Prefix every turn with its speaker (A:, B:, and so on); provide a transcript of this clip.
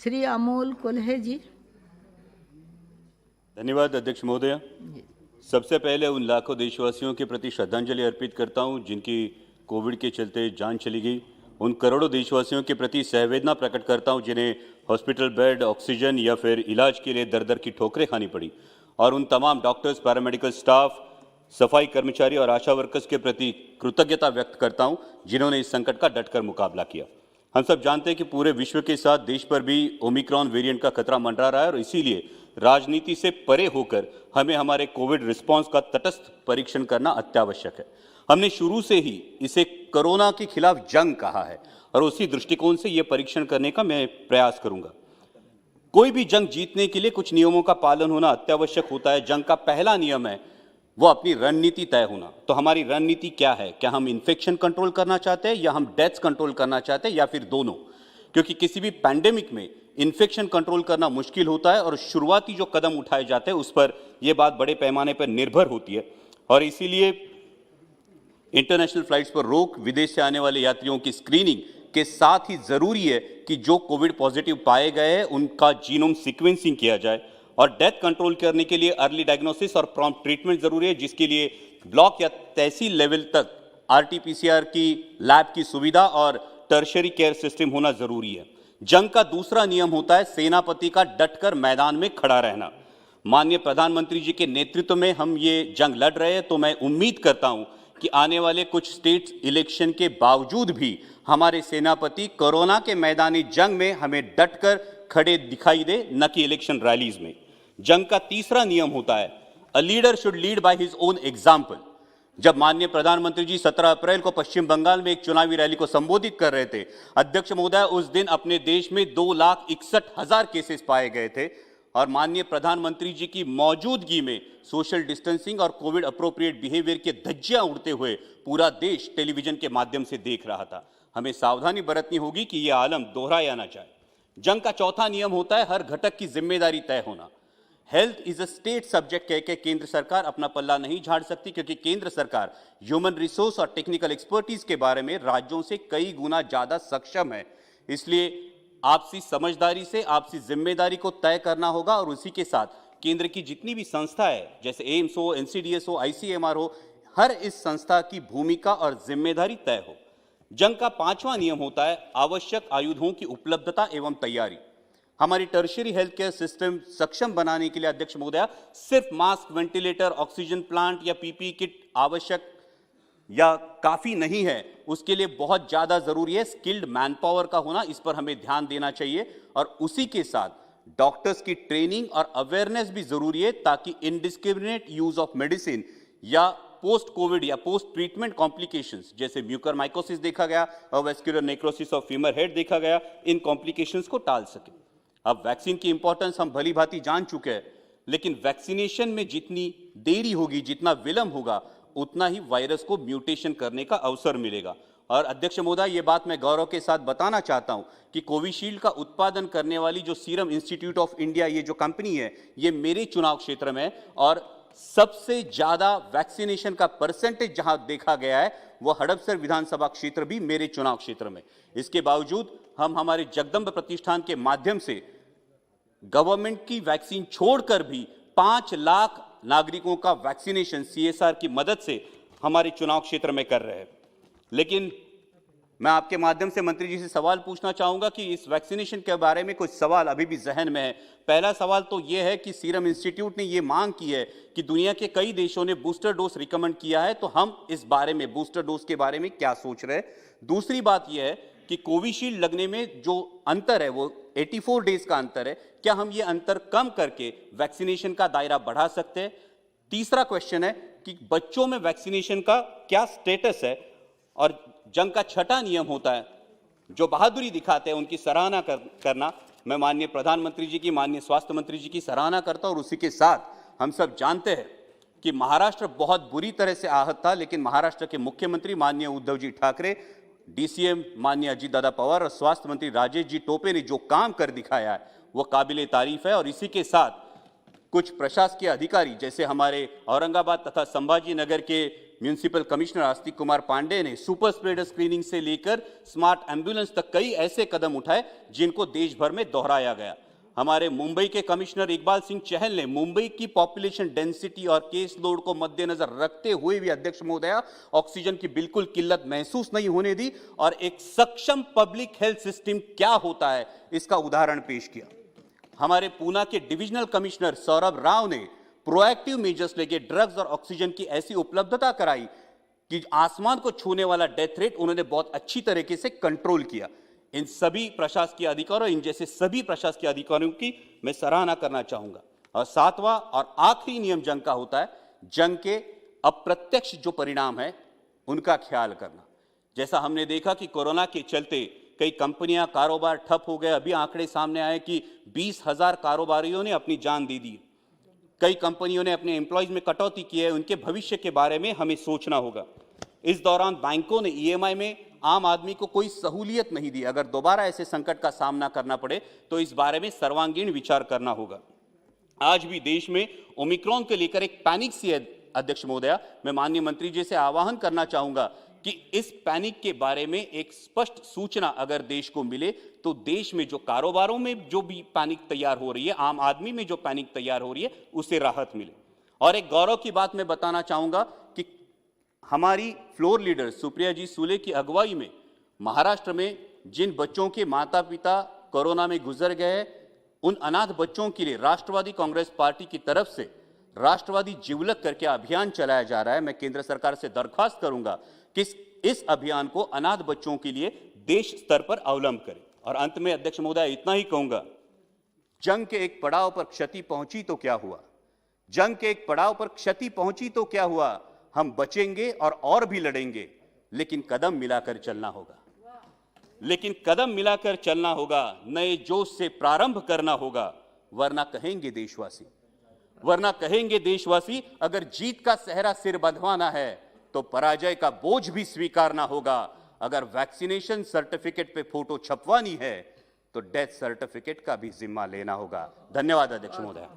A: श्री अमोल कोल्हे जी।
B: धन्यवाद अध्यक्ष महोदय। सबसे पहले उन लाखों देशवासियों के प्रति श्रद्धांजलि अर्पित करता हूं जिनकी कोविड के चलते जान चली गई। उन करोड़ों देशवासियों के प्रति संवेदना प्रकट करता हूं जिन्हें हॉस्पिटल बेड, ऑक्सीजन या फिर इलाज के लिए दर दर की ठोकरें खानी पड़ी। और उन तमाम डॉक्टर्स, पैरामेडिकल स्टाफ, सफाई कर्मचारी और आशा वर्कर्स के प्रति कृतज्ञता व्यक्त करता हूं जिन्होंने इस संकट का डटकर मुकाबला किया। हम सब जानते हैं कि पूरे विश्व के साथ देश पर भी ओमिक्रॉन वेरिएंट का खतरा मंडरा रहा है और इसीलिए राजनीति से परे होकर हमें हमारे कोविड रिस्पांस का तटस्थ परीक्षण करना अत्यावश्यक है। हमने शुरू से ही इसे कोरोना के खिलाफ जंग कहा है और उसी दृष्टिकोण से यह परीक्षण करने का मैं प्रयास करूंगा। कोई भी जंग जीतने के लिए कुछ नियमों का पालन होना अत्यावश्यक होता है। जंग का पहला नियम है वो अपनी रणनीति तय होना। तो हमारी रणनीति क्या है? क्या हम इन्फेक्शन कंट्रोल करना चाहते हैं या हम डेथ्स कंट्रोल करना चाहते हैं या फिर दोनों? क्योंकि किसी भी पैंडेमिक में इन्फेक्शन कंट्रोल करना मुश्किल होता है और शुरुआती जो कदम उठाए जाते हैं उस पर यह बात बड़े पैमाने पर निर्भर होती है। और इसीलिए इंटरनेशनल फ्लाइट्स पर रोक, विदेश से आने वाले यात्रियों की स्क्रीनिंग के साथ ही जरूरी है कि जो कोविड पॉजिटिव पाए गए हैं उनका जीनोम सीक्वेंसिंग किया जाए। और डेथ कंट्रोल करने के लिए अर्ली डायग्नोसिस और प्रॉम्प्ट ट्रीटमेंट जरूरी है, जिसके लिए ब्लॉक या तहसील लेवल तक आरटी-पीसीआर की लैब की सुविधा और टर्शरी केयर सिस्टम होना जरूरी है। जंग का दूसरा नियम होता है सेनापति का डटकर मैदान में खड़ा रहना। माननीय प्रधानमंत्री जी के नेतृत्व में हम ये जंग लड़ रहे हैं, तो मैं उम्मीद करता हूं कि आने वाले कुछ स्टेट इलेक्शन के बावजूद भी हमारे सेनापति कोरोना के मैदानी जंग में हमें डटकर खड़े दिखाई दे, न कि इलेक्शन रैलीज में। जंग का तीसरा नियम होता है a leader should lead by his own example. जब माननीय प्रधानमंत्री जी 17 अप्रैल को पश्चिम बंगाल में एक चुनावी रैली को संबोधित कर रहे थे, अध्यक्ष महोदय, उस दिन अपने देश में 2,61,000 केसेस पाए गए थे और माननीय प्रधानमंत्री जी की मौजूदगी में सोशल डिस्टेंसिंग और कोविड अप्रोप्रिएट बिहेवियर के धज्जियां उड़ते हुए पूरा देश टेलीविजन के माध्यम से देख रहा था। हमें सावधानी बरतनी होगी कि यह आलम दोहराया ना जाए। जंग का चौथा नियम होता है हर घटक की जिम्मेदारी तय होना। Health is a state subject कह के केंद्र सरकार अपना पल्ला नहीं झाड़ सकती, क्योंकि केंद्र सरकार ह्यूमन रिसोर्स और टेक्निकल एक्सपर्टीज के बारे में राज्यों से कई गुना ज्यादा सक्षम है। इसलिए आपसी समझदारी से आपसी जिम्मेदारी को तय करना होगा और उसी के साथ केंद्र की जितनी भी संस्था है, जैसे एम्स हो, एनसीडीएस हो, आईसीएमआर हो, हर इस संस्था की भूमिका और जिम्मेदारी तय हो। जंग का पांचवा नियम होता है आवश्यक आयुधों की उपलब्धता एवं तैयारी। हमारी टर्शियरी हेल्थ केयर सिस्टम सक्षम बनाने के लिए अध्यक्ष महोदय सिर्फ मास्क, वेंटिलेटर, ऑक्सीजन प्लांट या पीपीई किट आवश्यक या काफी नहीं है। उसके लिए बहुत ज्यादा जरूरी है स्किल्ड मैन पावर का होना। इस पर हमें ध्यान देना चाहिए और उसी के साथ डॉक्टर्स की ट्रेनिंग और अवेयरनेस भी जरूरी है, ताकि इनडिस्क्रिमिनेट यूज ऑफ मेडिसिन या पोस्ट कोविड या पोस्ट ट्रीटमेंट कॉम्प्लिकेशंस जैसे म्यूकरमाइकोसिस देखा गया और vascular necrosis of femur head देखा गया, इन कॉम्प्लिकेशंस को टाल सके। अब वैक्सीन की इंपॉर्टेंस हम भली भांति जान चुके हैं, लेकिन वैक्सीनेशन में जितनी देरी होगी, जितना विलंब होगा, उतना ही वायरस को म्यूटेशन करने का अवसर मिलेगा। और अध्यक्ष महोदय, ये बात मैं गौरव के साथ बताना चाहता हूं कि कोविशील्ड का उत्पादन करने वाली जो सीरम इंस्टीट्यूट ऑफ इंडिया, ये जो कंपनी है, ये मेरे चुनाव क्षेत्र में और सबसे ज्यादा वैक्सीनेशन का परसेंटेज जहां देखा गया है वो हड़पसर विधानसभा क्षेत्र भी मेरे चुनाव क्षेत्र में। इसके बावजूद हम हमारे जगदम्ब प्रतिष्ठान के माध्यम से गवर्नमेंट की वैक्सीन छोड़कर भी 5 लाख नागरिकों का वैक्सीनेशन सीएसआर की मदद से हमारे चुनाव क्षेत्र में कर रहे हैं। लेकिन मैं आपके माध्यम से मंत्री जी से सवाल पूछना चाहूंगा कि इस वैक्सीनेशन के बारे में कुछ सवाल अभी भी जहन में है। पहला सवाल तो यह है कि सीरम इंस्टीट्यूट ने यह मांग की है कि दुनिया के कई देशों ने बूस्टर डोज रिकमेंड किया है, तो हम इस बारे में बूस्टर डोज के बारे में क्या सोच रहे हैं। दूसरी बात यह है कि कोविशील्ड लगने में जो अंतर है वो 84 डेज का अंतर है, क्या हम ये अंतर कम करके वैक्सीनेशन का दायरा बढ़ा सकते हैं। तीसरा क्वेश्चन है कि बच्चों में वैक्सीनेशन का क्या स्टेटस है। और जंग का छठा नियम होता है जो बहादुरी दिखाते हैं उनकी सराहना करना। मैं माननीय प्रधानमंत्री जी की, माननीय स्वास्थ्य मंत्री जी की सराहना करता हूं और उसी के साथ हम सब जानते हैं कि महाराष्ट्र बहुत बुरी तरह से आहत था, लेकिन महाराष्ट्र के मुख्यमंत्री माननीय उद्धव जी ठाकरे, डीसीएम माननीय अजीत दादा पवार और स्वास्थ्य मंत्री राजेश जी टोपे ने जो काम कर दिखाया है वो काबिले तारीफ है। और इसी के साथ कुछ प्रशासकीय अधिकारी जैसे हमारे औरंगाबाद तथा संभाजी नगर के म्युनिसिपल कमिश्नर आस्तिक कुमार पांडे ने सुपर स्प्रेडर स्क्रीनिंग से लेकर स्मार्ट एम्बुलेंस तक कई ऐसे कदम उठाए जिनको देश भर में दोहराया गया। हमारे मुंबई के कमिश्नर इकबाल सिंह चहल ने मुंबई की पॉपुलेशन डेंसिटी और केस लोड को मद्देनजर रखते हुए भी अध्यक्ष महोदया ऑक्सीजन की बिल्कुल किल्लत महसूस नहीं होने दी और एक सक्षम पब्लिक हेल्थ सिस्टम क्या होता है इसका उदाहरण पेश किया। हमारे पूना के डिविजनल कमिश्नर सौरभ राव ने प्रोएक्टिव मेजर्स लेके ड्रग्स और ऑक्सीजन की ऐसी उपलब्धता कराई कि आसमान को छूने वाला डेथ रेट उन्होंने बहुत अच्छी तरीके से कंट्रोल किया। इन सभी प्रशासकीय अधिकारियों, इन जैसे सभी प्रशासकीय अधिकारियों की मैं सराहना करना चाहूंगा। और सातवां और आखिरी नियम जंग का होता है जंग के अप्रत्यक्ष जो परिणाम है उनका ख्याल करना। जैसा हमने देखा कि कोरोना के चलते कई कंपनियां, कारोबार ठप हो गए। अभी आंकड़े सामने आए कि 20,000 कारोबारियों ने अपनी जान दे दी। कई कंपनियों ने अपने एम्प्लॉयज में कटौती की है। उनके भविष्य के बारे में हमें सोचना होगा। इस दौरान बैंकों ने ईएमआई में आम आदमी को कोई सहूलियत नहीं दी। अगर दोबारा ऐसे संकट का सामना करना पड़े तो इस बारे में सर्वांगीण विचार करना होगा। आज भी देश में ओमिक्रॉन को लेकर एक पैनिक सी है। अध्यक्ष महोदया, मैं माननीय मंत्री जी से आह्वान करना चाहूंगा कि इस पैनिक के बारे में एक स्पष्ट सूचना अगर देश को मिले तो देश में जो कारोबारों में जो भी पैनिक तैयार हो रही है, आम आदमी में जो पैनिक तैयार हो रही है, उसे राहत मिले। और एक गौरव की बात मैं बताना चाहूंगा कि हमारी फ्लोर लीडर सुप्रिया जी सूले की अगुवाई में महाराष्ट्र में जिन बच्चों के माता पिता कोरोना में गुजर गए, उन अनाथ बच्चों के लिए राष्ट्रवादी कांग्रेस पार्टी की तरफ से राष्ट्रवादी जिवलक करके अभियान चलाया जा रहा है। मैं केंद्र सरकार से दरख्वास्त करूंगा कि इस अभियान को अनाथ बच्चों के लिए देश स्तर पर अवलंब करें। और अंत में अध्यक्ष महोदय इतना ही कहूंगा, जंग के एक पड़ाव पर क्षति पहुंची तो क्या हुआ, जंग के एक पड़ाव पर क्षति पहुंची तो क्या हुआ, हम बचेंगे और भी लड़ेंगे, लेकिन कदम मिलाकर चलना होगा, लेकिन कदम मिलाकर चलना होगा, नए जोश से प्रारंभ करना होगा, वरना कहेंगे देशवासी अगर जीत का सेहरा सिर बंधवाना है तो पराजय का बोझ भी स्वीकारना होगा। अगर वैक्सीनेशन सर्टिफिकेट पे फोटो छपवानी है तो डेथ सर्टिफिकेट का भी जिम्मा लेना होगा। धन्यवाद अध्यक्ष महोदय।